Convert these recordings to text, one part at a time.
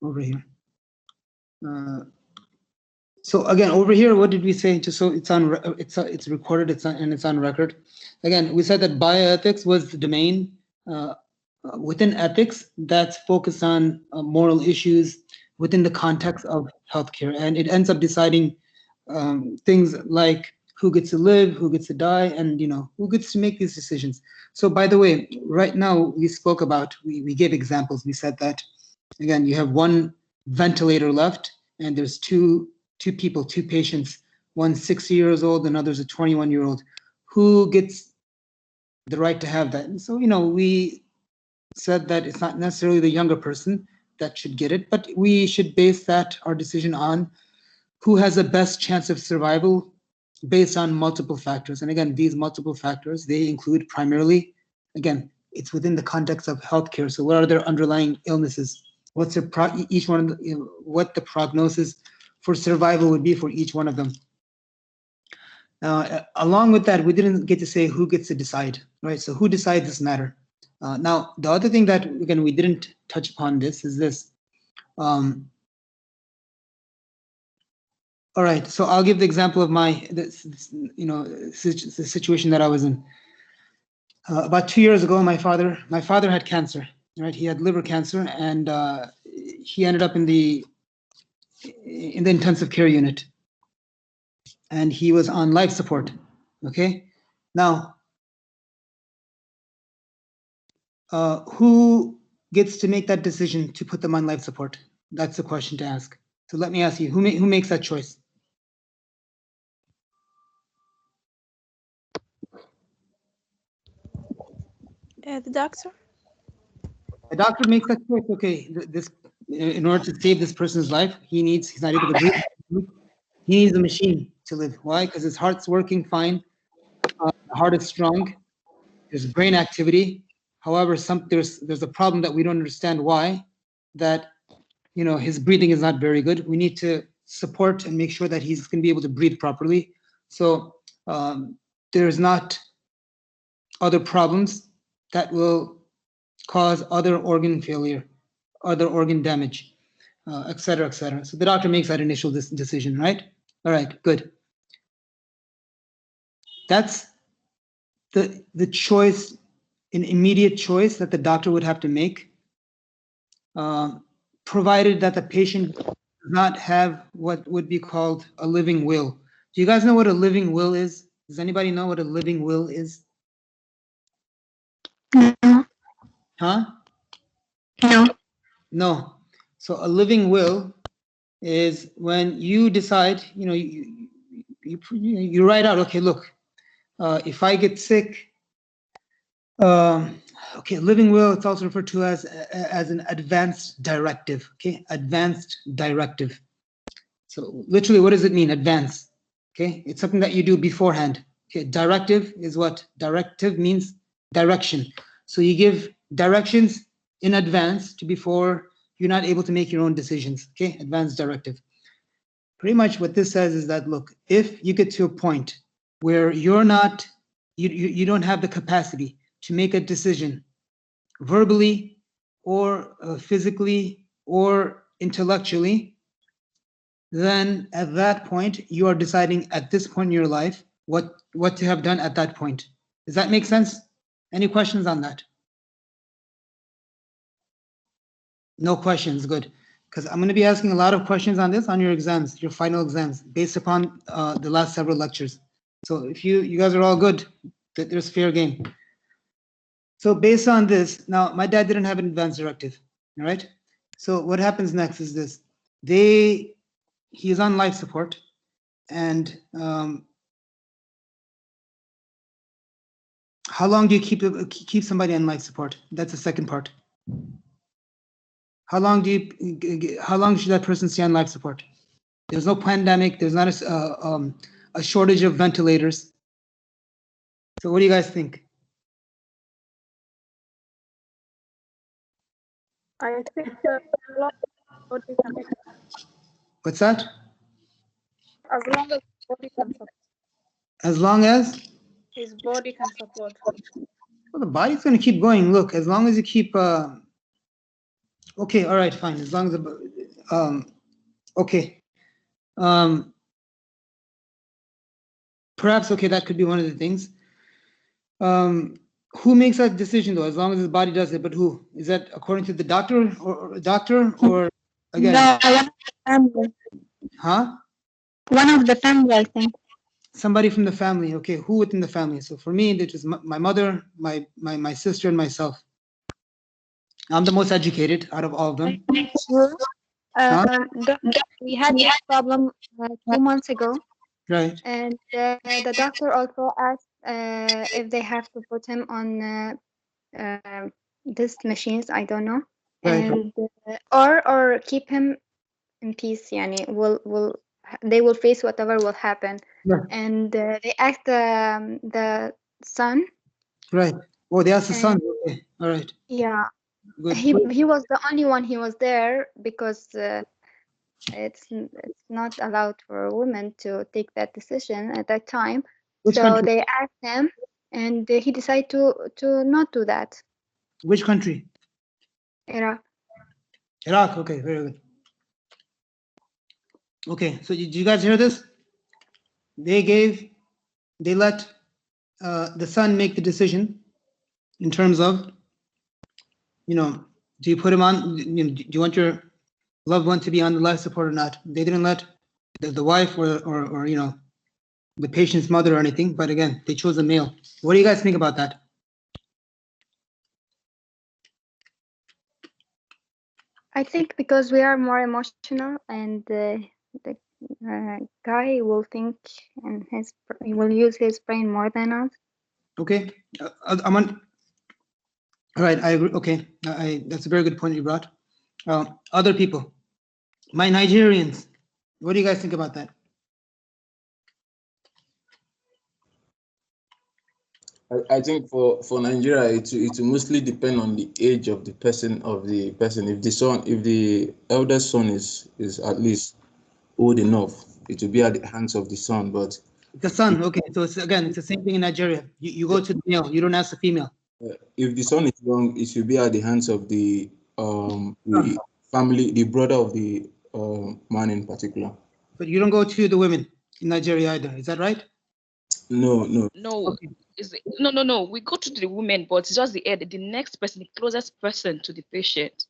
over here. So again, over here, what did we say? Just so it's on, it's recorded, and it's on record. Again, we said that bioethics was the domain within ethics that's focused on moral issues within the context of healthcare, and it ends up deciding things like who gets to live, who gets to die, and who gets to make these decisions. So by the way, right now we spoke about, we gave examples. We said that again, you have one ventilator left, and there's two people, two patients, one's 60 years old, another's a 21-year-old. Who gets the right to have that? And so, we said that it's not necessarily the younger person that should get it, but we should base our decision on who has the best chance of survival based on multiple factors. And again, these multiple factors, they include primarily, again, it's within the context of healthcare. So what are their underlying illnesses? What's each one of what the prognosis for survival would be for each one of them. Along with that, we didn't get to say who gets to decide, right? So who decides this matter? Now, the other thing that, again, we didn't touch upon this is this. All right, so I'll give the example of the situation that I was in. About 2 years ago, my father had cancer, right? He had liver cancer, and he ended up in the intensive care unit, and he was on life support. Okay, now who gets to make that decision to put them on life support? That's the question to ask. So let me ask you, who makes that choice? The doctor. The doctor makes that choice. Okay, in order to save this person's life, he's not able to breathe. He needs a machine to live. Why? Because his heart's working fine. The heart is strong. There's brain activity. However, there's a problem that we don't understand why. That his breathing is not very good. We need to support and make sure that he's going to be able to breathe properly. So there's not other problems that will cause other organ failure, other organ damage, et cetera, et cetera. So the doctor makes that initial decision, right? All right, good. That's the choice, an immediate choice that the doctor would have to make, provided that the patient does not have what would be called a living will. Do you guys know what a living will is? Does anybody know what a living will is? No. Huh? No. No. So a living will is when you decide, you write out, okay, look, if I get sick, okay, living will, it's also referred to as an advanced directive, okay, advanced directive. So literally, what does it mean, advance? Okay, it's something that you do beforehand. Okay, directive is what? Directive means direction. So you give directions in advance to before you're not able to make your own decisions, okay, advanced directive. Pretty much what this says is that, look, if you get to a point where you don't have the capacity to make a decision verbally or physically or intellectually, then at that point, you are deciding at this point in your life what to have done at that point. Does that make sense? Any questions on that? No questions, good. Because I'm going to be asking a lot of questions on this on your exams, your final exams, based upon the last several lectures. So if you guys are all good, there's fair game. So based on this, now my dad didn't have an advance directive, all right? So what happens next is this. He is on life support, and how long do you keep somebody on life support? That's the second part. How long should that person stay on life support? There's no pandemic. There's not a shortage of ventilators. So what do you guys think? I think What's that? as long as body can support. As long as His body can support. well, the body's going to keep going. Look, as long as you keep Okay, all right, fine. As long as okay. Um, perhaps okay, that could be one of the things. Who makes that decision though? As long as his body does it, but who is that? According to the doctor or again? No, one of the family. Huh? One of the family, I think. Somebody from the family. Okay, who within the family? So for me, it is my mother, my sister, and myself. I'm the most educated out of all of them. True. Huh? We had this problem 2 months ago, Right. and the doctor also asked if they have to put him on these machines. I don't know, Right. and or keep him in peace. Yani will they will face whatever will happen, Yeah. and they asked the son. Right. Oh, they asked the son. And Okay. All right. yeah, Good. he was the only one. He was there because it's not allowed for women to take that decision at that time. Which So country? they asked him, and he decided to not do that. Which country? Iraq. Iraq. Okay. Very good. Okay. So did you guys hear this? They let the son make the decision in terms of, do you put him on? Do you want your loved one to be on the life support or not? They didn't let the wife or the patient's mother or anything. But again, they chose a male. What do you guys think about that? I think because we are more emotional, and the guy will think and he will use his brain more than us. Okay. I'm on. All right. I agree. Okay. That's a very good point you brought. Other people, my Nigerians. What do you guys think about that? I think for Nigeria, it will mostly depend on the age of the person. If the eldest son is at least old enough, it will be at the hands of the son. But The son. Okay. So it's the same thing in Nigeria. You go to the male. You don't ask the female. if the son is young, it should be at the hands of the family, the brother of the man in particular. But you don't go to the women in Nigeria either. Is that right? No. No, Okay. no. We go to the women, but it's just the head. The next person, the closest person to the patient,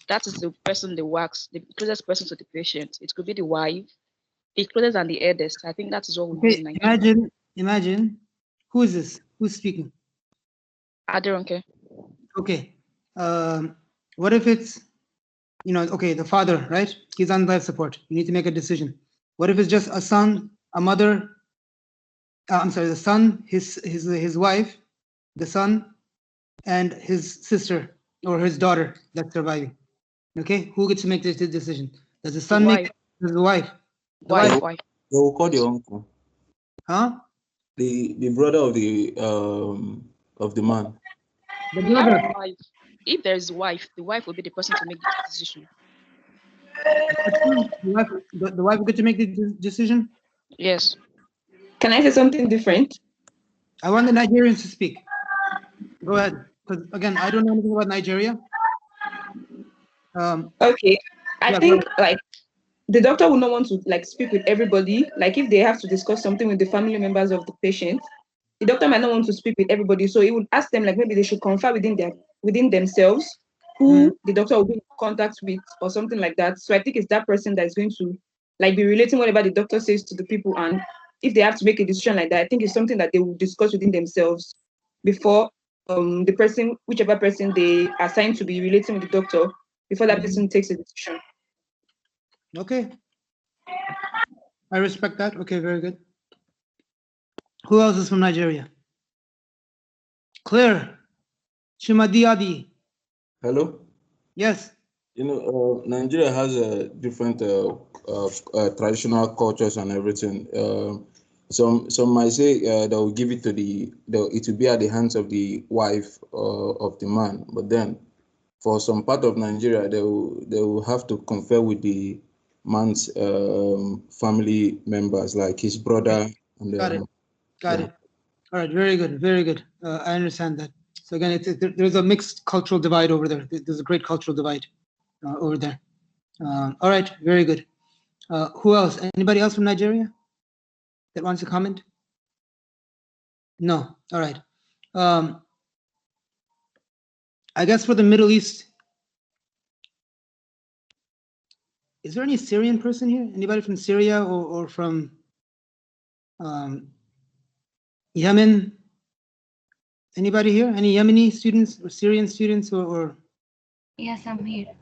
that is the person that works. The closest person to the patient. It could be the wife, the closest and the eldest. I think that is what we do Okay. in Nigeria. Imagine. Who is this? Who's speaking? I don't care. Okay. What if it's, okay, the father, right? He's on life support. You need to make a decision. What if it's just a son, a mother? I'm sorry, the son, his wife, the son, and his sister or his daughter that's surviving. Okay, who gets to make this decision? Does the The son make wife, it? Does the wife? The They wife, will, wife. they will call the uncle, huh? the brother of the man. The We have brother. the wife. If there is wife, the wife will be the person to make the decision. The wife will get to make the decision. Yes. Can I say something different? I want the Nigerians to speak. Go ahead, because again, I don't know anything about Nigeria. Okay. I Yeah, go think ahead. like the doctor will not want to like speak with everybody. Like if they have to discuss something with the family members of the patient, the doctor might not want to speak with everybody. So he would ask them like maybe they should confer within themselves who the doctor will be in contact with or something like that. So I think it's that person that is going to like be relating whatever the doctor says to the people. And if they have to make a decision like that, I think it's something that they will discuss within themselves before the person, whichever person they assign to be relating with the doctor, before that person takes a decision. Okay, I respect that. Okay, very good. Who else is from Nigeria? Claire, Shimadiadi. Hello. Yes. Nigeria has a different traditional cultures and everything. Some might say they will give it to it will be at the hands of the wife of the man, but then for some part of Nigeria, they will have to confer with the man's family members, like his brother. And Got it. Got yeah. it. All right. Very good. Very good. I understand that. So again, there's a mixed cultural divide over there. There's a great cultural divide. over there. All right, very good. Who else? Anybody else from Nigeria that wants to comment? No. All right. I guess for the Middle East, is there any Syrian person here? Anybody from Syria or from Yemen? Anybody here? Any Yemeni students or Syrian students or Yes, I'm here.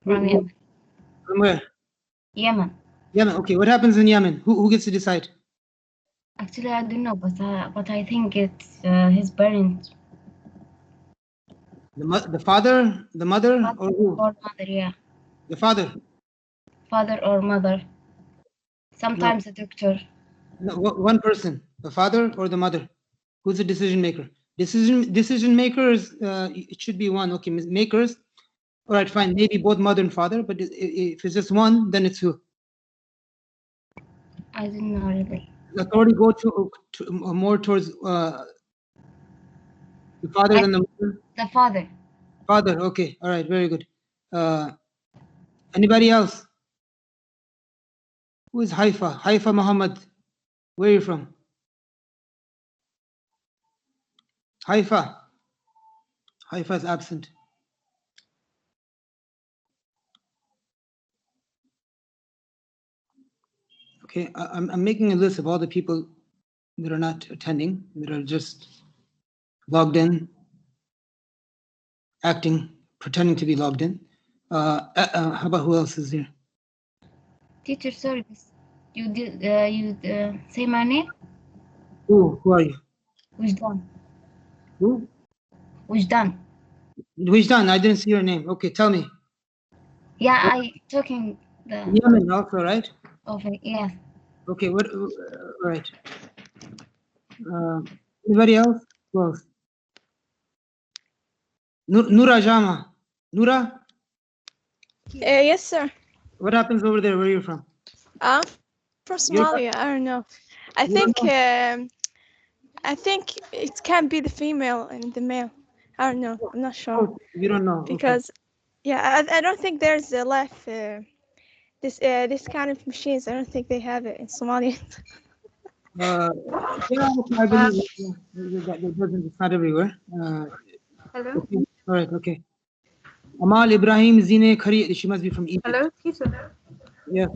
From Yemen. from where? Yemen. Yemen. Okay, what happens in Yemen? Who gets to decide? Actually, I don't know, but I think it's his parents. The father, the mother, or who? Or mother, yeah. The father. Father or mother. Sometimes a doctor. No, one person. The father or the mother. Who's the decision maker? Decision makers. It should be one. Okay, makers. All right, fine. Maybe both mother and father, but if it's just one, then it's who? I don't know really. The authority go to more towards the father than the mother? The father. Father. Okay. All right. Very good. Anybody else? Who is Haifa? Haifa Muhammad. Where are you from? Haifa. Haifa is absent. Okay, I'm making a list of all the people that are not attending, that are just logged in, acting, pretending to be logged in. How about who else is here? Teacher, sorry, you did say my name? Who are you? Wijdan. Who? Wijdan. Wijdan, I didn't see your name. Okay, tell me. Yeah, I talking the Yemen also, right? okay, yeah. Okay, what? Right. Anybody else? Who else? Nura Jama. Nura, Yes, sir. what happens over there? Where are you from? From Somalia. I don't know. I think it can be the female and the male. I don't know. I'm not sure. Oh, you don't know. Because, yeah, I don't think there's a life. This kind of machines. I don't think they have it in Somalia. Yeah, I believe it doesn't. It's not everywhere. Hello. Okay. All right. Okay. Amal Ibrahim Zine Khari. She must be from Egypt. Hello, teacher. Yeah.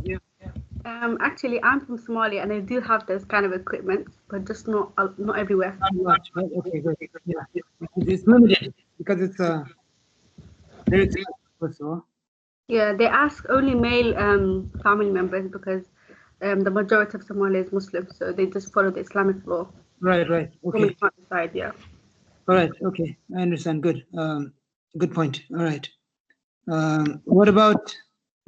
Actually, I'm from Somalia, and I do have this kind of equipment, but just not everywhere. Not much, right? Okay. Good. Yeah. It's limited because it's very expensive, first of all. Yeah, they ask only male family members because the majority of Somalia is Muslim, so they just follow the Islamic law. Right. Okay. Women can't decide. Yeah. All right. Okay. I understand. Good. Good point. All right. What about?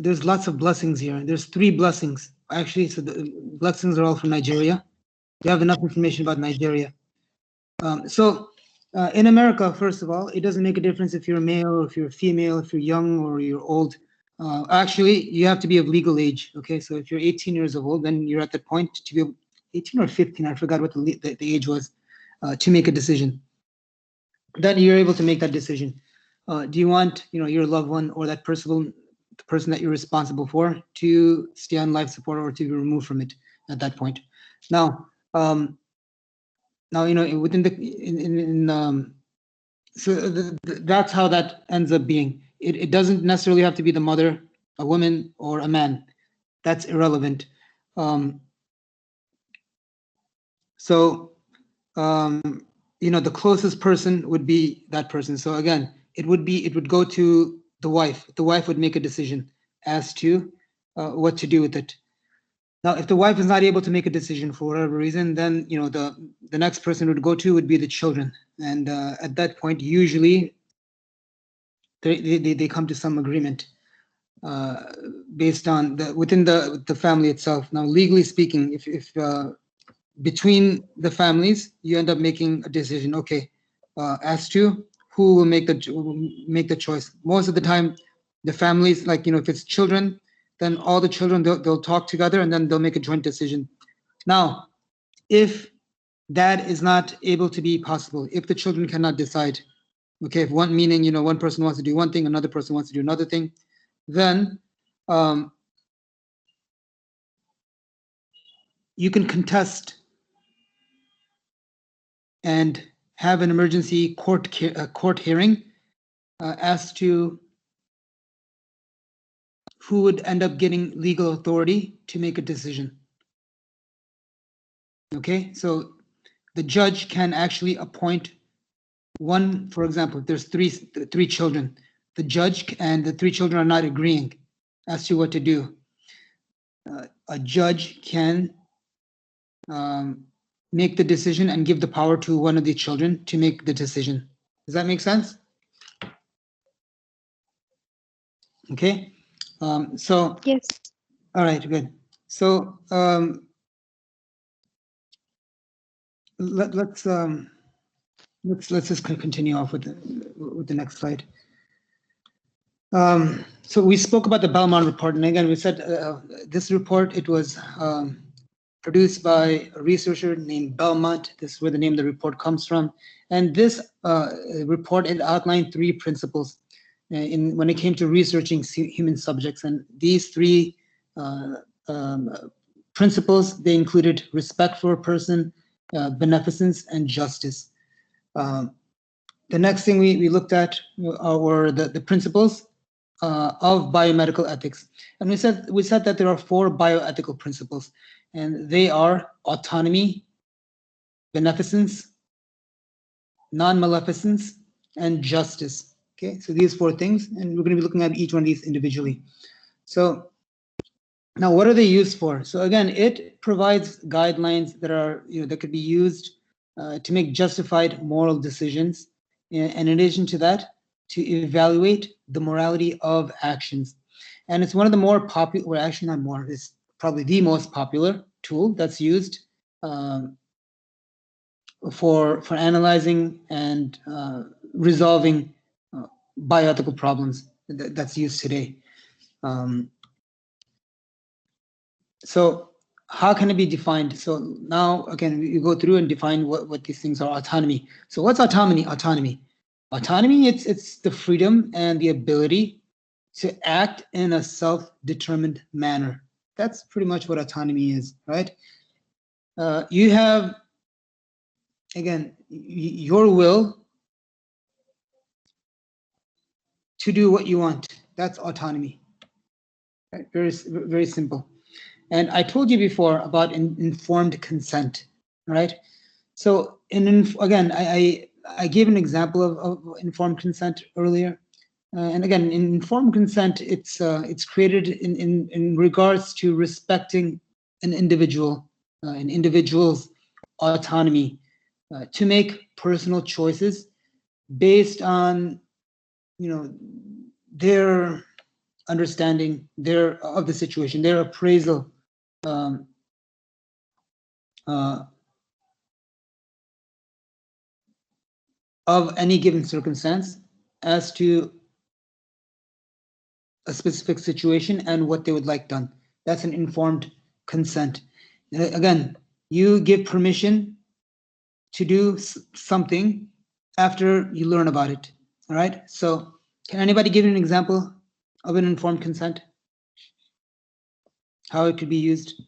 There's lots of blessings here. There's 3 blessings actually. So the blessings are all from Nigeria. You have enough information about Nigeria. In America, first of all, it doesn't make a difference if you're a male or if you're a female, if you're young or you're old. Actually, you have to be of legal age. Okay, so if you're 18 years old, then you're at the point to be 18 or 15. I forgot what the age was to make a decision. Then you're able to make that decision. Do you want, your loved one or that the person that you're responsible for to stay on life support or to be removed from it at that point? Now, within that's how that ends up being. It doesn't necessarily have to be the mother, a woman, or a man. That's irrelevant. The closest person would be that person. So again, it would go to the wife. The wife would make a decision as to what to do with it. Now, if the wife is not able to make a decision for whatever reason, then the next person would go to would be the children, and at that point, usually they come to some agreement based on within the family itself. Now, legally speaking, if between the families, you end up making a decision. Okay, as to who will make the choice. Most of the time, the families, like if it's children, then all the children they'll talk together and then they'll make a joint decision. Now, if that is not able to be possible, if the children cannot decide, okay, if one person wants to do one thing, another person wants to do another thing, then you can contest and have an emergency court hearing as to who would end up getting legal authority to make a decision. Okay, so the judge can actually appoint one, for example, if there's three children, the judge and the three children are not agreeing as to what to do. A judge can make the decision and give the power to one of the children to make the decision. Does that make sense? Okay. So Yes. all right, good. So let's just continue off with the next slide. So we spoke about the Belmont report, and again, we said this report, it was produced by a researcher named Belmont. This is where the name of the report comes from. And this report, it outlined 3 principles when it came to researching human subjects. And these 3 principles, they included respect for a person, beneficence, and justice. The next thing we looked at were the principles of biomedical ethics. And we said that there are 4 bioethical principles, and they are autonomy, beneficence, non-maleficence, and justice. Okay, so these 4 things, and we're going to be looking at each one of these individually. So now, what are they used for? So again, it provides guidelines that are, that could be used to make justified moral decisions. And in addition to that, to evaluate the morality of actions. And it's one of the more popular, well, actually not more, it's probably the most popular tool that's used for analyzing and resolving bioethical problems that's used today. So how can it be defined? So now, again, you go through and define what these things are. Autonomy. So what's autonomy? Autonomy, it's the freedom and the ability to act in a self-determined manner. That's pretty much what autonomy is, right? You have, again, your will to do what you want. That's autonomy. Right? Very, very simple. And I told you before about informed consent, right? So again, I gave an example of informed consent earlier. And again, in informed consent, it's created in regards to respecting an individual's autonomy to make personal choices based on, their understanding of the situation, their appraisal of any given circumstance as to a specific situation and what they would like done. That's an informed consent. Again, you give permission to do something after you learn about it. All right. So can anybody give an example of an informed consent? How it could be used?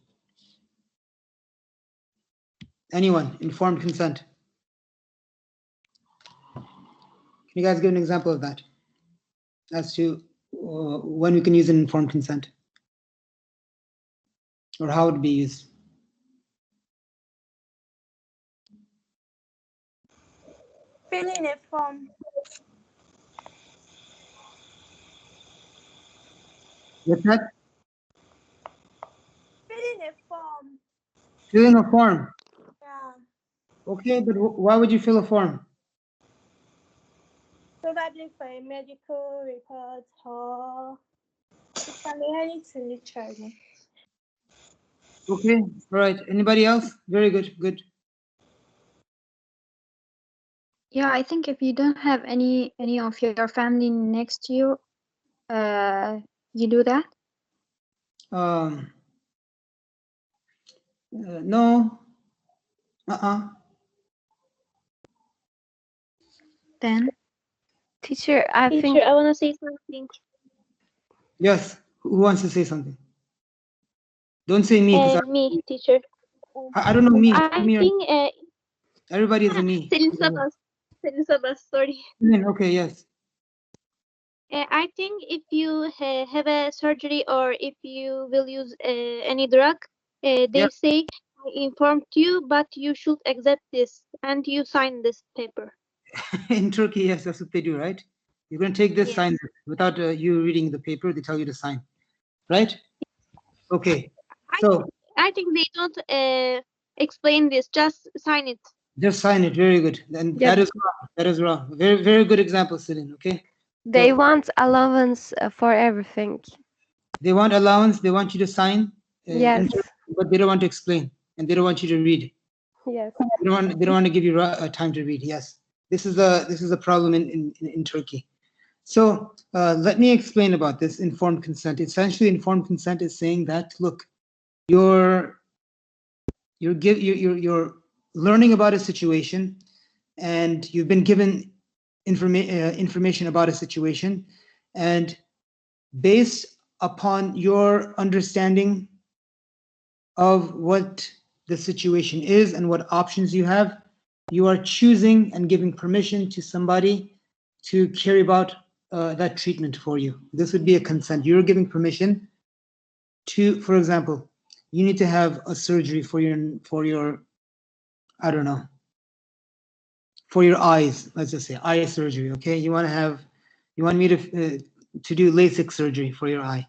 Anyone? Informed consent. Can you guys give an example of that as to when we can use an informed consent or how it would be used? Filling a form. What's that? Filling a form. Filling a form. Yeah. Okay, but why would you fill a form? Probably for a medical report or it can be anything literally. Okay, all right. Anybody else? Very good, good. Yeah, I think if you don't have any of your family next to you, you do that? No. Then? Teacher, I Teacher, think I want to say something. Yes. Who wants to say something? Don't say me, because Me, teacher. I don't know me. I Me or think everybody is a me. Celine Sabas. Celine Sabas, sorry. Okay, yes. I think if you have a surgery or if you will use any drug, Yeah. they say I informed you, but you should accept this and you sign this paper. In Turkey, yes, that's what they do, right? You're going to take this, Yes. sign this. Without you reading the paper, they tell you to sign, right? Okay. So I think they don't explain this. Just sign it. just sign it. Very good. And Yeah. that is wrong. That is wrong. Very, very good example, Celine. Okay. They So want allowance for everything. they want allowance. They want you to sign, Yes. but they don't want to explain, and they don't want you to read. Yes. They don't want to give you time to read. Yes. This is a problem in Turkey. So let me explain about this informed consent. Essentially, informed consent is saying that, look, you're learning about a situation, and you've been given information about a situation, and based upon your understanding of what the situation is and what options you have, you are choosing and giving permission to somebody to carry out that treatment for you. This would be a consent. You're giving permission to, for example, you need to have a surgery for your I don't know, for your eyes. Let's just say eye surgery. Okay, you want me to do LASIK surgery for your eye.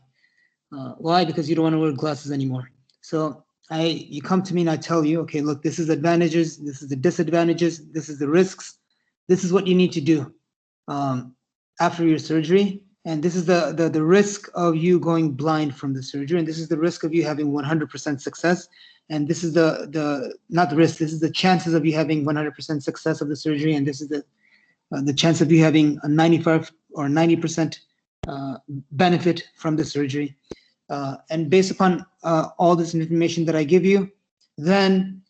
Why? Because you don't want to wear glasses anymore. So you come to me and I tell you, okay, look, this is advantages, this is the disadvantages, this is the risks, this is what you need to do after your surgery, and this is the risk of you going blind from the surgery, and this is the risk of you having 100% success, and this is the not the risk, this is the chances of you having 100% success of the surgery, and this is the chance of you having a 95 or 90% benefit from the surgery. And based upon all this information that I give you, then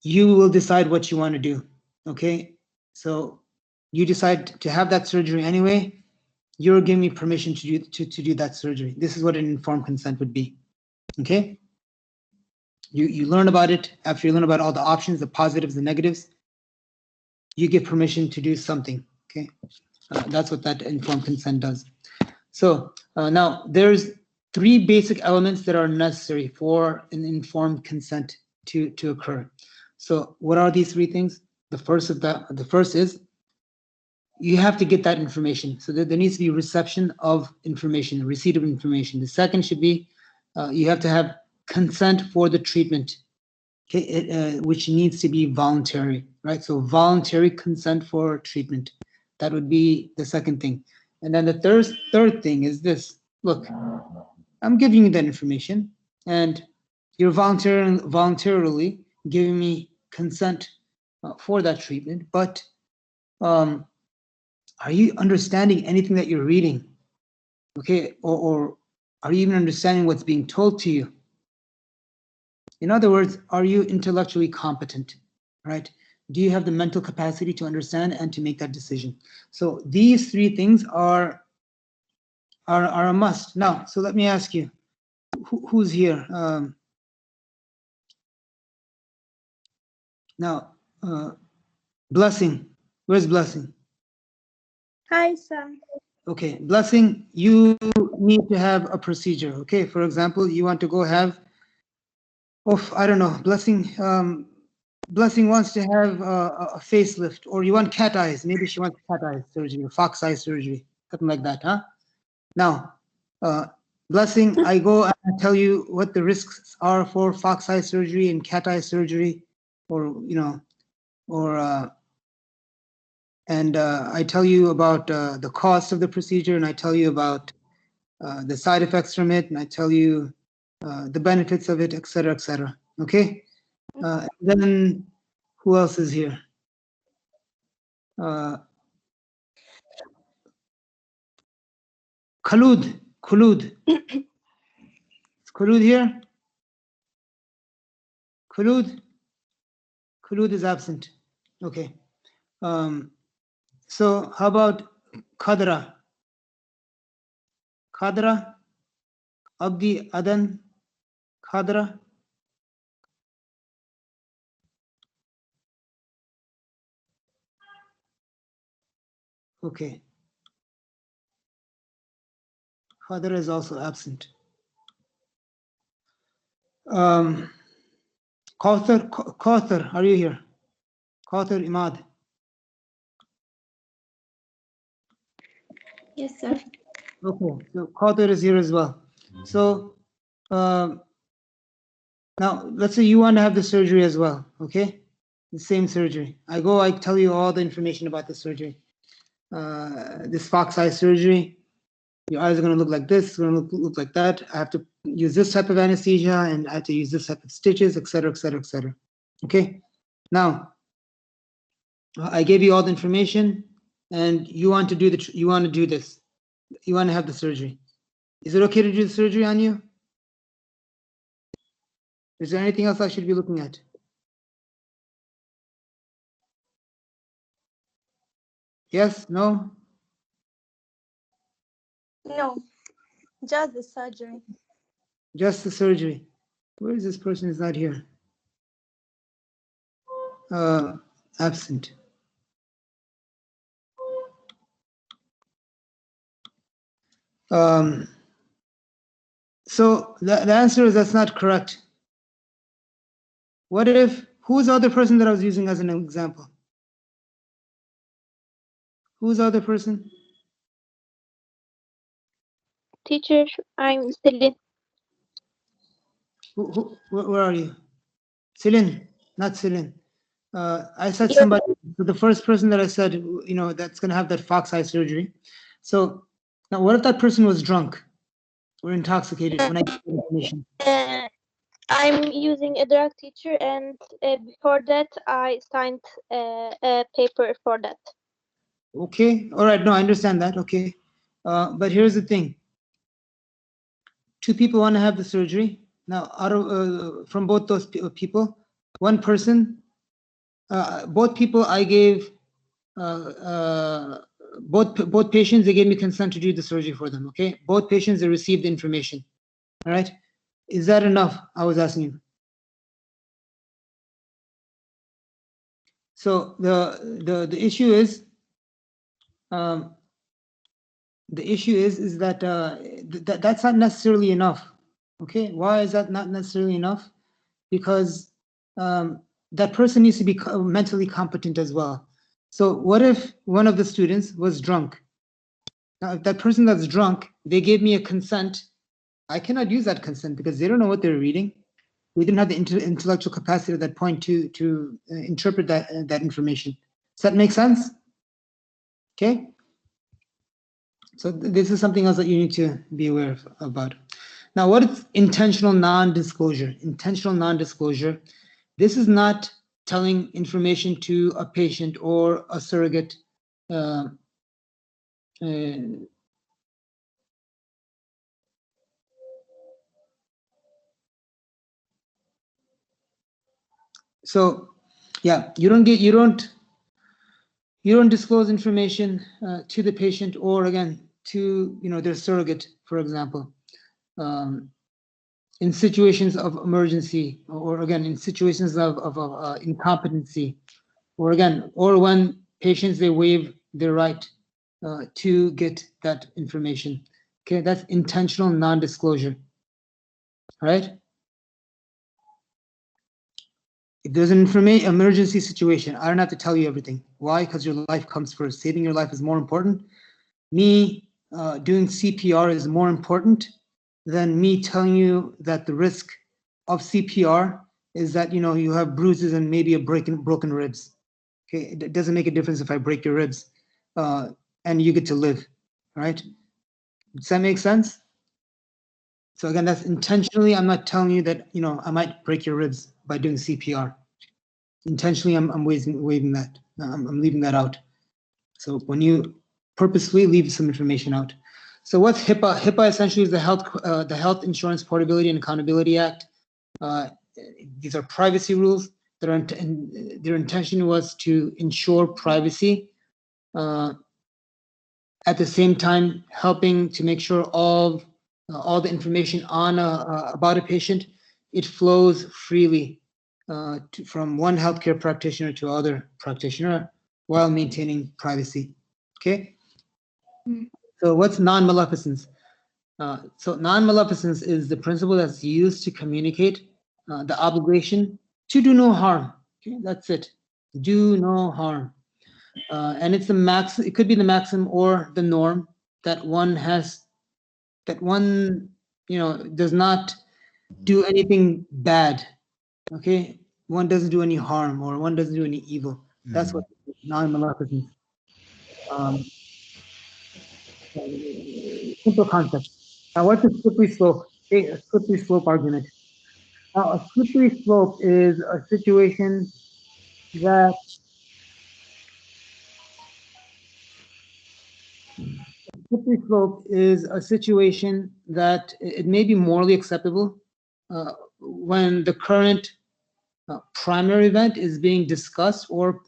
you will decide what you want to do. Okay, so you decide to have that surgery anyway. You're giving me permission to do that surgery. This is what an informed consent would be. Okay, you learn about it. After you learn about all the options, the positives, the negatives, you give permission to do something. Okay, that's what that informed consent does. So now there's three basic elements that are necessary for an informed consent to occur. So what are these three things? The first is you have to get that information. So there needs to be reception of information, receipt of information. The second should be you have to have consent for the treatment, okay, which needs to be voluntary, right? So voluntary consent for treatment. That would be the second thing. And then the third thing is this. Look, I'm giving you that information, and you're voluntarily giving me consent for that treatment, but are you understanding anything that you're reading? Okay, or are you even understanding what's being told to you? In other words, are you intellectually competent, right? Do you have the mental capacity to understand and to make that decision? So these three things are a must. Now, so let me ask you, who's here? Now, Blessing, where's Blessing? Hi, Sam. Okay, Blessing, you need to have a procedure. Okay, for example, you want to go have, I don't know, Blessing wants to have a facelift, or you want cat eyes. Maybe she wants cat eye surgery or fox eye surgery, something like that, huh? Now, Blessing, I go and I tell you what the risks are for fox eye surgery and cat eye surgery, or and I tell you about the cost of the procedure, and I tell you about the side effects from it, and I tell you the benefits of it, etc., etc. Okay. Then who else is here? Khulud. Is Khulud here? Khulud is absent. Okay. So how about Khadra? Khadra, Abdi, Adan, Khadra. Okay. Khadra is also absent. Kauthar, are you here? Kauthar Imad. Yes, sir. Okay, so Kauthar is here as well. So now let's say you want to have the surgery as well, okay? The same surgery. I tell you all the information about the surgery. This fox eye surgery, your eyes are going to look like this, it's going to look like that. I have to use this type of anesthesia and I have to use this type of stitches, etc., etc., etc. Okay. Now, I gave you all the information, and you want to do this. You want to have the surgery. Is it okay to do the surgery on you? Is there anything else I should be looking at? Yes? No? No, just the surgery. Just the surgery. Where is this person? Is not here. Absent. So the answer is that's not correct. What if, who's the other person that I was using as an example? Who's the other person? Teacher, I'm Celine. Where are you? Celine, not Celine. I said Yes. somebody, the first person that I said, that's going to have that fox eye surgery. So now what if that person was drunk or intoxicated when I gave the information? I'm using a drug teacher, and before that, I signed a paper for that. Okay, all right, no, I understand that, okay. But here's the thing. Two people want to have the surgery. Now, from both those people, one person, both people I gave, both patients, they gave me consent to do the surgery for them, okay? Both patients, they received the information, all right? Is that enough? I was asking you. So the issue is, that that's not necessarily enough. Okay, why is that not necessarily enough? Because that person needs to be mentally competent as well. So what if one of the students was drunk? Now, if that person that's drunk, they gave me a consent, I cannot use that consent because they don't know what they're reading. We didn't have the intellectual capacity at that point to interpret that information. Does that make sense? Okay. So this is something else that you need to be aware about. Now, what is intentional non-disclosure? Intentional non-disclosure. This is not telling information to a patient or a surrogate. So, yeah, you don't disclose information to the patient or again to their surrogate, for example, in situations of emergency or again in situations of incompetency, or again, or when patients they waive their right to get that information. Okay, that's intentional non-disclosure. All right. If there's an emergency situation, I don't have to tell you everything. Why? Because your life comes first. Saving your life is more important. Me doing CPR is more important than me telling you that the risk of CPR is that you have bruises and maybe a broken ribs. Okay, it doesn't make a difference if I break your ribs, and you get to live. All right. Does that make sense? So again, that's intentionally. I'm not telling you that I might break your ribs by doing CPR. Intentionally, I'm waiving that. I'm leaving that out. So when you purposefully leave some information out. So what's HIPAA? HIPAA essentially is the Health Insurance Portability and Accountability Act. These are privacy rules. Their intention was to ensure privacy at the same time helping to make sure all the information on about a patient, it flows freely from one healthcare practitioner to other practitioner while maintaining privacy. Okay. So what's non-maleficence? So non-maleficence is the principle that's used to communicate the obligation to do no harm. Okay, that's it. Do no harm. And it's the max. It could be the maximum or the norm that one has. That one, does not do anything bad. Okay, one doesn't do any harm or one doesn't do any evil. That's what non-maleficence. Um, Simple concept. Now, what's a slippery slope? Okay, a slippery slope argument. Now, a slippery slope is a situation that it may be morally acceptable when the current primary event is being discussed or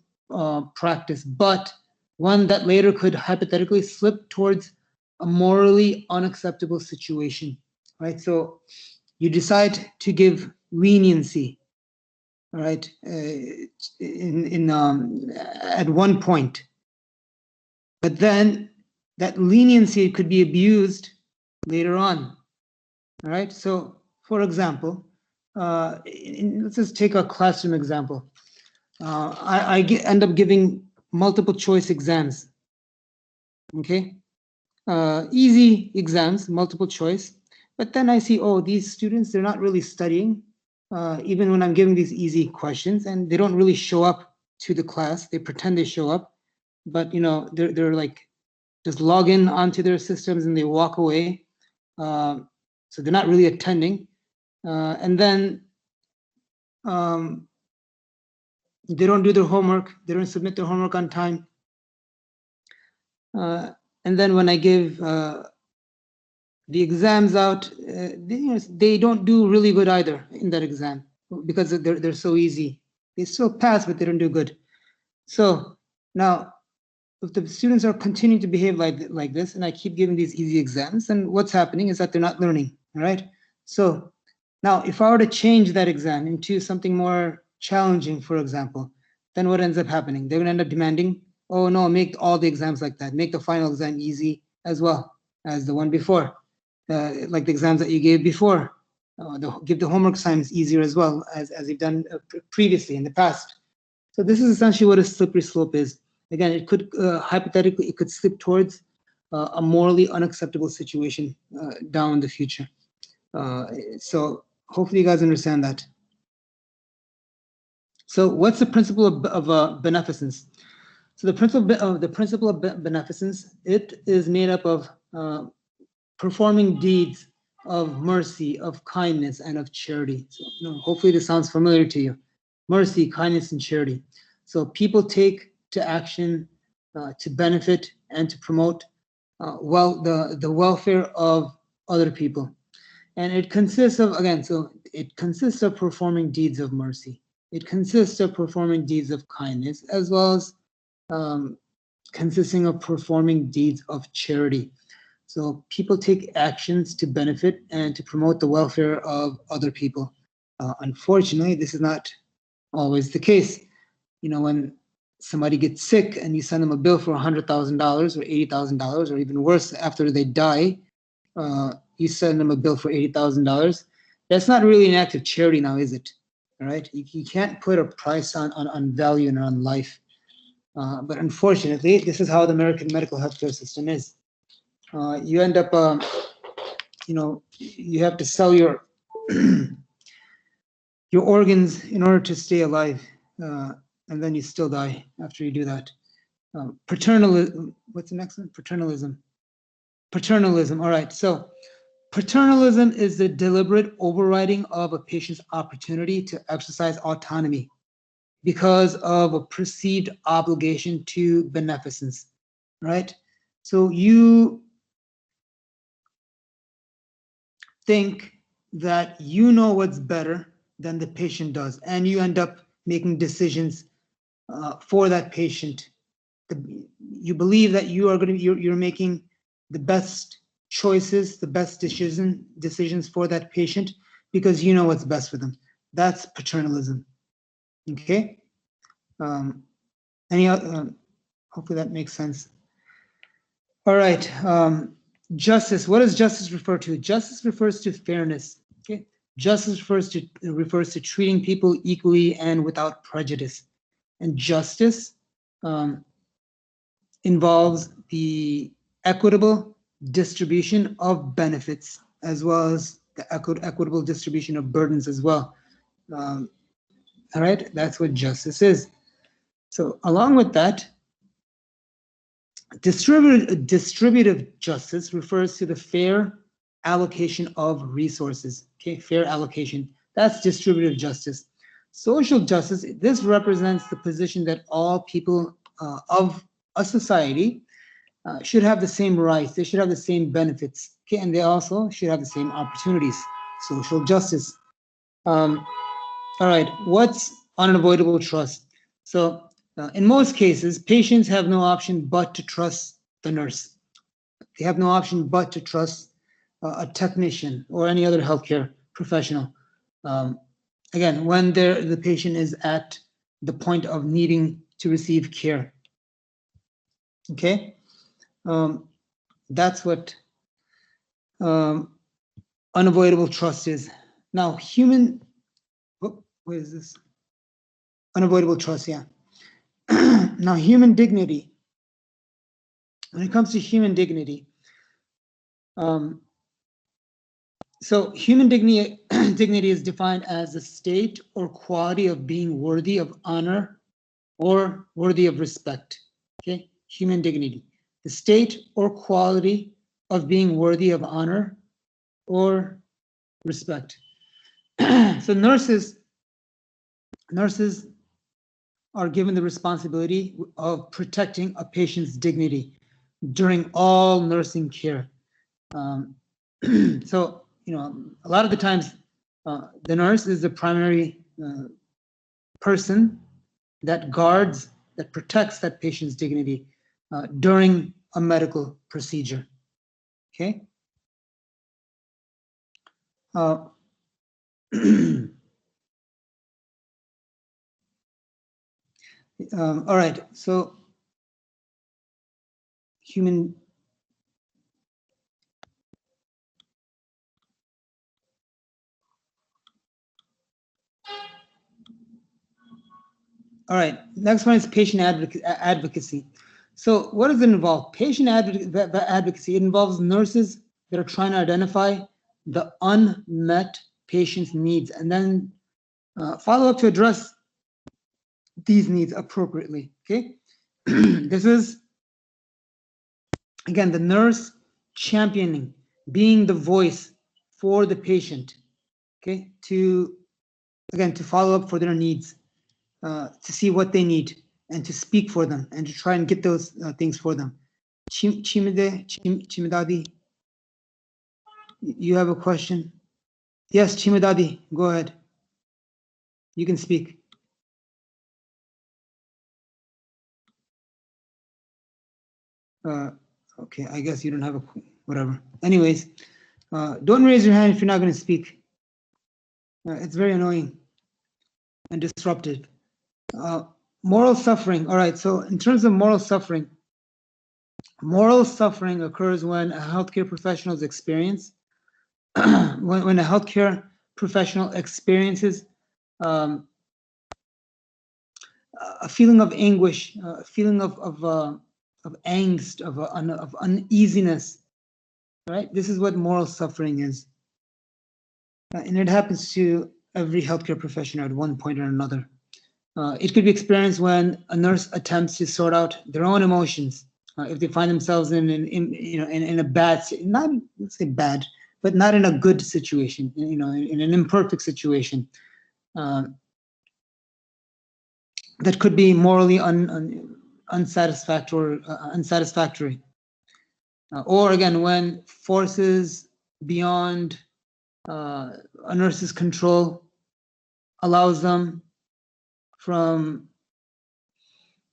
practiced, but one that later could hypothetically slip towards a morally unacceptable situation, right? So you decide to give leniency, all right, at one point, but then that leniency could be abused later on, all right? So, for example, let's just take a classroom example. I end up giving multiple choice exams, okay? Easy exams, multiple choice, but then I see, oh, these students, they're not really studying, even when I'm giving these easy questions, and they don't really show up to the class. They pretend they show up, but they're like just log in onto their systems and they walk away. So they're not really attending, and then they don't do their homework. They don't submit their homework on time. And then when I give the exams out, they don't do really good either in that exam because they're so easy. They still pass, but they don't do good. So now, if the students are continuing to behave like this, and I keep giving these easy exams, then what's happening is that they're not learning, right? So now, if I were to change that exam into something more challenging, for example, then what ends up happening? They're going to end up demanding, oh no, make all the exams like that. Make the final exam easy as well as the one before, like the exams that you gave before. Give the homework assignments easier as well as you've done previously in the past. So this is essentially what a slippery slope is. Again, it could hypothetically, it could slip towards a morally unacceptable situation down in the future. So hopefully you guys understand that. So what's the principle of beneficence? So the principle of beneficence, it is made up of performing deeds of mercy, of kindness, and of charity. So hopefully this sounds familiar to you. Mercy, kindness, and charity. So people take to action to benefit and to promote the welfare of other people. And it consists of, again, so it consists of performing deeds of mercy. It consists of performing deeds of kindness, as well as consisting of performing deeds of charity. So people take actions to benefit and to promote the welfare of other people. Unfortunately, this is not always the case. When somebody gets sick and you send them a bill for $100,000 or $80,000, or even worse, after they die, you send them a bill for $80,000. That's not really an act of charity now, is it? All right, you can't put a price on value and on life. But unfortunately, this is how the American medical healthcare system is. You end up, you have to sell your your organs in order to stay alive, and then you still die after you do that. Paternalism. What's the next one? Paternalism. Paternalism. All right. So paternalism is the deliberate overriding of a patient's opportunity to exercise autonomy because of a perceived obligation to beneficence, right? So you think that you know what's better than the patient does, and you end up making decisions for that patient, you believe that you are you're making the best choices, the best decisions for that patient because you know what's best for them. That's paternalism. Okay. Hopefully that makes sense. All right. Justice. What does justice refer to? Justice refers to fairness. Okay. Justice refers to treating people equally and without prejudice. And justice involves the equitable distribution of benefits as well as the equitable distribution of burdens as well. All right, that's what justice is. So along with that, distributive justice refers to the fair allocation of resources. Okay, fair allocation. That's distributive justice. Social justice, this represents the position that all people of a society should have the same rights, they should have the same benefits, okay, and they also should have the same opportunities. Social justice. All right, what's unavoidable trust? So in most cases, patients have no option but to trust the nurse. They have no option but to trust a technician or any other healthcare professional. Again, when the patient is at the point of needing to receive care. Okay, that's what unavoidable trust is. Now, where is this? Unavoidable trust, yeah. Now, human dignity. When it comes to human dignity, so human dignity is defined as a state or quality of being worthy of honor or worthy of respect. Okay, human dignity, the state or quality of being worthy of honor or respect. So nurses are given the responsibility of protecting a patient's dignity during all nursing care. So, a lot of the times, the nurse is the primary person that guards, that protects that patient's dignity during a medical procedure. Okay. All right. So, human. All right, next one is patient advocacy. So what does it involve? Patient advocacy, it involves nurses that are trying to identify the unmet patient's needs and then follow up to address these needs appropriately, okay? This is, again, the nurse championing, being the voice for the patient, okay? To follow up for their needs. To see what they need and to speak for them and to try and get those things for them. Chimidadi, you have a question? Yes, Chimidadi, go ahead. You can speak. Okay, I guess you don't have a, whatever. Anyways, don't raise your hand if you're not going to speak. It's very annoying and disruptive. Moral suffering. All right, so in terms of moral suffering occurs when a healthcare professional's experience, when a healthcare professional experiences a feeling of anguish, a feeling of angst, of uneasiness, right? This is what moral suffering is. And it happens to every healthcare professional at one point or another. It could be experienced when a nurse attempts to sort out their own emotions. If they find themselves in a bad, not let's say bad, but not in a good situation, in an imperfect situation, that could be morally unsatisfactory. Or again, when forces beyond a nurse's control allows them from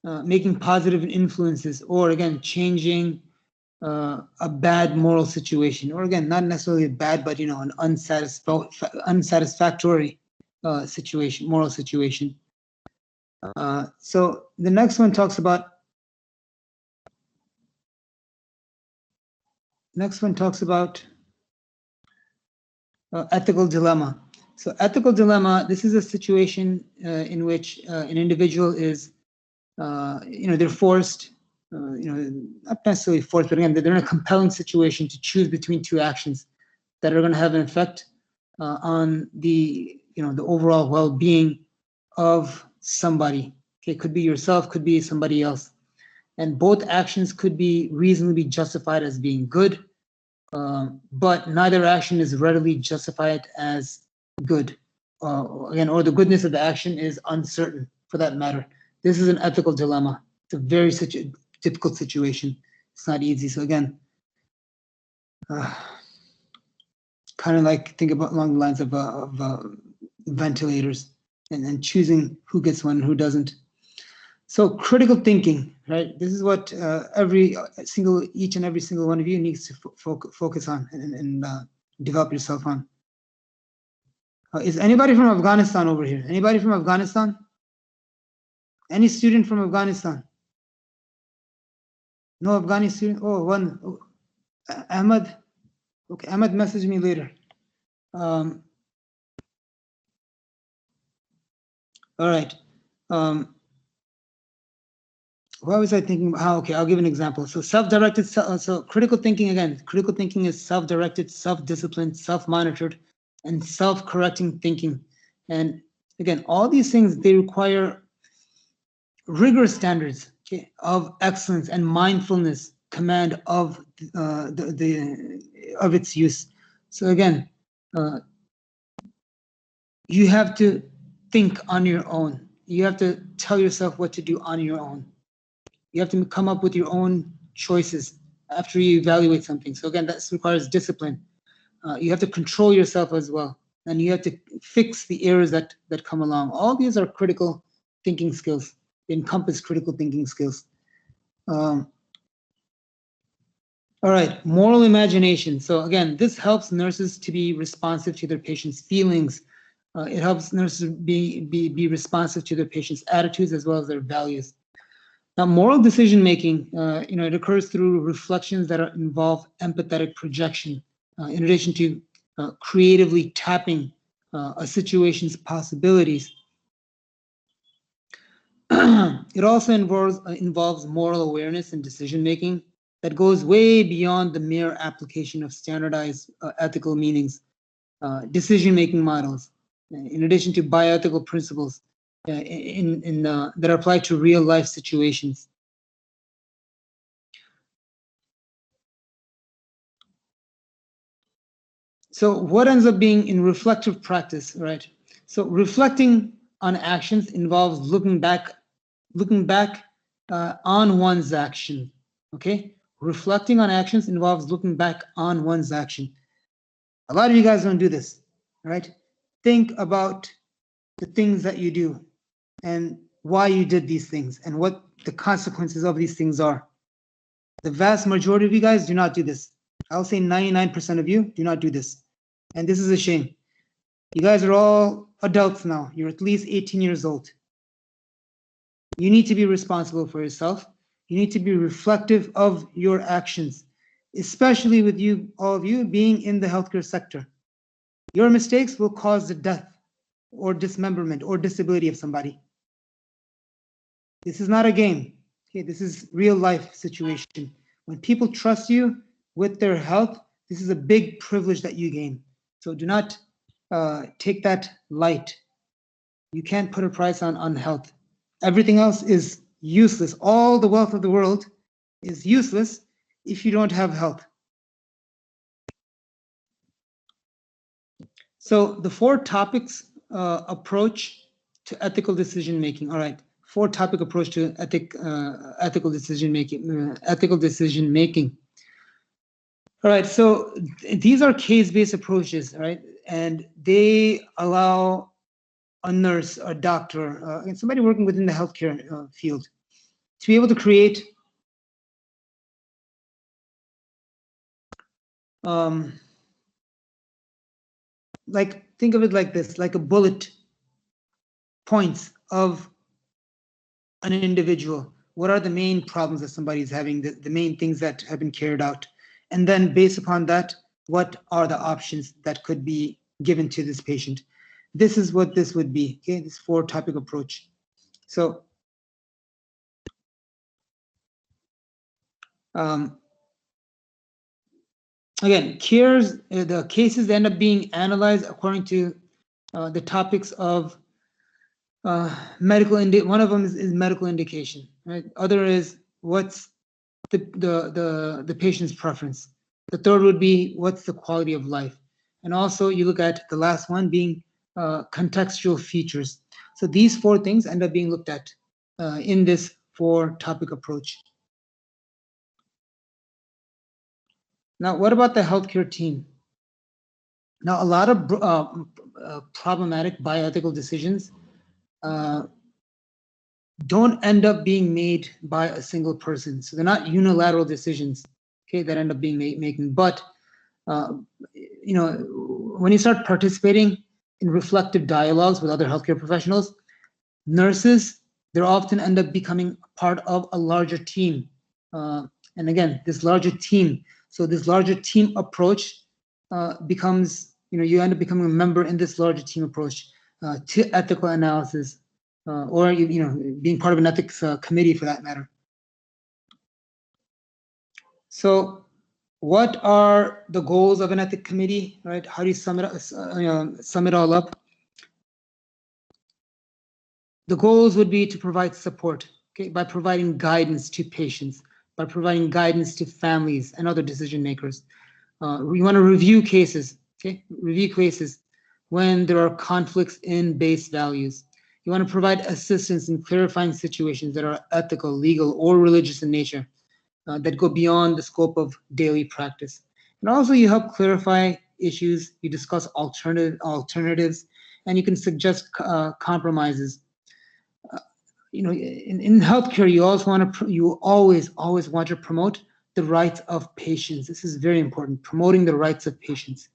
making positive influences, or again, changing a bad moral situation, or again, not necessarily bad, but an unsatisfactory situation, moral situation. So the next one talks about. Ethical dilemma. So ethical dilemma. This is a situation in which an individual is, they're forced. Not necessarily forced, but again, they're in a compelling situation to choose between two actions that are going to have an effect on the overall well-being of somebody. Okay, could be yourself, could be somebody else, and both actions could be reasonably justified as being good, but neither action is readily justified as good. Again, or the goodness of the action is uncertain, for that matter. This is an ethical dilemma. It's a very difficult situation. It's not easy. So again, kind of like think about along the lines of ventilators and choosing who gets one and who doesn't. So critical thinking, right? This is what each and every single one of you needs to focus on and develop yourself on. Is anybody from Afghanistan over here? Anybody from Afghanistan? Any student from Afghanistan? No Afghani student? Oh, one. Oh, Ahmed. Okay, Ahmed messaged me later. All right. What was I thinking? Okay, I'll give an example. So self-directed, so critical thinking, again, critical thinking is self-directed, self-disciplined, self-monitored, and self-correcting thinking. And again, all these things, they require rigorous standards, okay, of excellence and mindfulness, command of of its use. So again, you have to think on your own. You have to tell yourself what to do on your own. You have to come up with your own choices after you evaluate something. So again, that requires discipline. You have to control yourself as well, and you have to fix the errors that come along. All these are critical thinking skills. They encompass critical thinking skills. All right, moral imagination. So again, this helps nurses to be responsive to their patients' feelings. It helps nurses be responsive to their patients' attitudes as well as their values. Now, moral decision-making, it occurs through reflections that involve empathetic projection, in addition to creatively tapping a situation's possibilities. It also involves moral awareness and decision-making that goes way beyond the mere application of standardized ethical meanings, decision-making models, in addition to bioethical principles that apply to real-life situations. So what ends up being in reflective practice, right? So reflecting on actions involves looking back on one's action, okay? Reflecting on actions involves looking back on one's action. A lot of you guys don't do this, right? Think about the things that you do and why you did these things and what the consequences of these things are. The vast majority of you guys do not do this. I'll say 99% of you do not do this. And this is a shame. You guys are all adults now. You're at least 18 years old. You need to be responsible for yourself. You need to be reflective of your actions, especially with you, all of you, being in the healthcare sector. Your mistakes will cause the death or dismemberment or disability of somebody. This is not a game. Okay, this is real life situation. When people trust you with their health, this is a big privilege that you gain. So do not take that light. You can't put a price on health. Everything else is useless. All the wealth of the world is useless if you don't have health. So the 4 topics approach to ethical decision making. All right, 4 topic approach to ethical decision making. All right, so these are case-based approaches, right? And they allow a nurse, a doctor, and somebody working within the healthcare field to be able to create like, think of it like this, like a bullet points of an individual. What are the main problems that somebody is having, the main things that have been carried out? And then based upon that, what are the options that could be given to this patient? This is what this would be, okay, this 4-topic approach. So again, the cases end up being analyzed according to the topics of one of them is medical indication, right? Other is what's the patient's preference. The third would be what's the quality of life. And also you look at the last one being contextual features. So these 4 things end up being looked at in this 4-topic approach. Now, what about the healthcare team? Now, a lot of problematic bioethical decisions don't end up being made by a single person. So they're not unilateral decisions, okay, that end up being making. But you know, when you start participating in reflective dialogues with other healthcare professionals, nurses, they often end up becoming part of a larger team. And again, this larger team. So this larger team approach becomes, you know, you end up becoming a member in this larger team approach to ethical analysis, or you know, being part of an ethics committee for that matter. So what are the goals of an ethics committee, right? How do you sum it all up? The goals would be to provide support, okay, by providing guidance to patients, by providing guidance to families and other decision makers. We want to review cases, okay, review cases when there are conflicts in base values. You want to provide assistance in clarifying situations that are ethical, legal, or religious in nature, that go beyond the scope of daily practice. And also you help clarify issues, you discuss alternatives, and you can suggest compromises. You know, in healthcare, you also want to, you always want to promote the rights of patients. This is very important, promoting the rights of patients.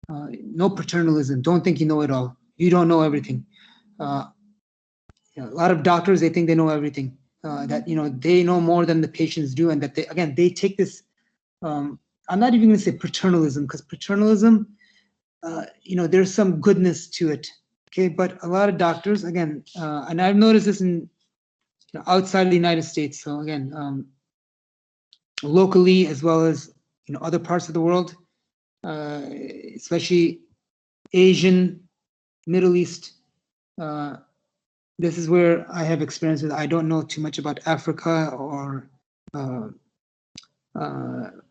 No paternalism, don't think you know it all. You don't know everything. You know, a lot of doctors, they think they know everything, that, you know, they know more than the patients do, and that they, again, they take this, I'm not even gonna say paternalism, because paternalism, you know, there's some goodness to it, okay? But a lot of doctors, again, and I've noticed this in, you know, outside of the United States, so again, locally as well as, you know, other parts of the world, especially Asian, Middle East, this is where I have experience with. I don't know too much about Africa or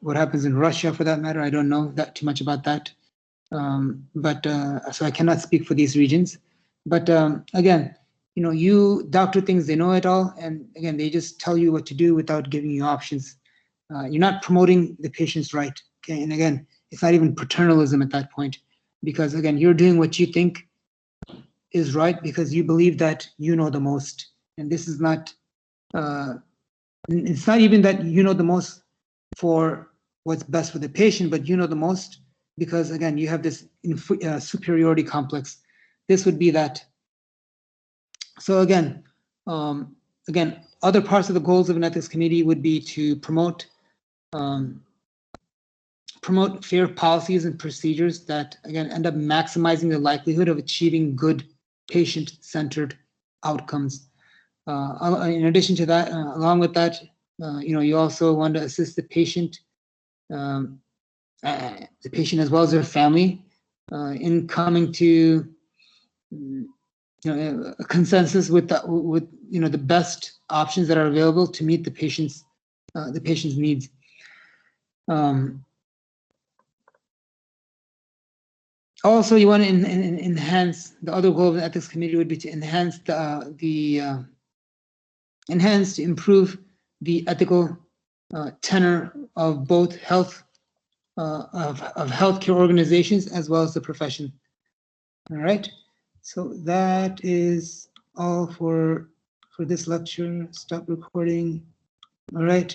what happens in Russia, for that matter. I don't know that too much about that, but so I cannot speak for these regions. But again, you know, you doctor thinks they know it all, and again, they just tell you what to do without giving you options. You're not promoting the patient's right, okay? And again, it's not even paternalism at that point, because again, you're doing what you think is right because you believe that you know the most. And this is not, it's not even that you know the most for what's best for the patient, but you know the most because, again, you have this superiority complex. This would be that. So again, other parts of the goals of an ethics committee would be to promote fair policies and procedures that, again, end up maximizing the likelihood of achieving good patient-centered outcomes. In addition to that, along with that, you know, you also want to assist the patient as well as their family in coming to, you know, a consensus with you know, the best options that are available to meet the patient's needs. Also, you want to enhance, the other goal of the ethics committee would be to enhance to improve the ethical tenor of both healthcare organizations as well as the profession. All right, so that is all for for this lecture. Stop recording. All right.